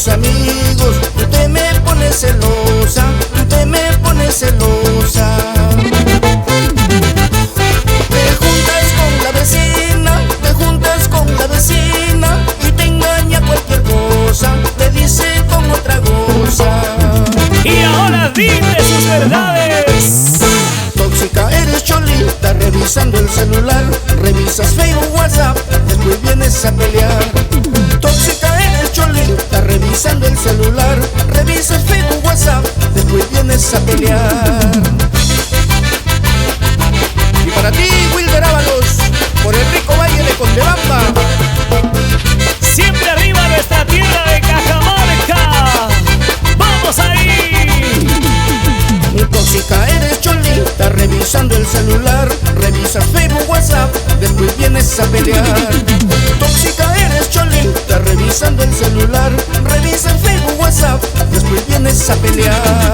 tus amigos, tú te me pones celosa, tú te me pones celosa. Te juntas con la vecina, te juntas con la vecina y te engaña cualquier cosa, te dice con otra cosa. Y ahora dime sus verdades. Tóxica eres, cholita, revisando el celular, revisas Facebook, WhatsApp, después vienes a pelear. Tóxica eres, cholita, revisando el celular, revisas Facebook, WhatsApp, después vienes a pelear. Y para ti, Wilber Ábalos, por el rico valle de Condebamba. Siempre arriba nuestra tierra de Cajamarca. ¡Vamos ahí! Tóxica eres, cholita, revisando el celular, revisas Facebook, WhatsApp, después vienes a pelear. Tóxica eres, cholita, revisando el celular, revisas Facebook, WhatsApp, después vienes a pelear.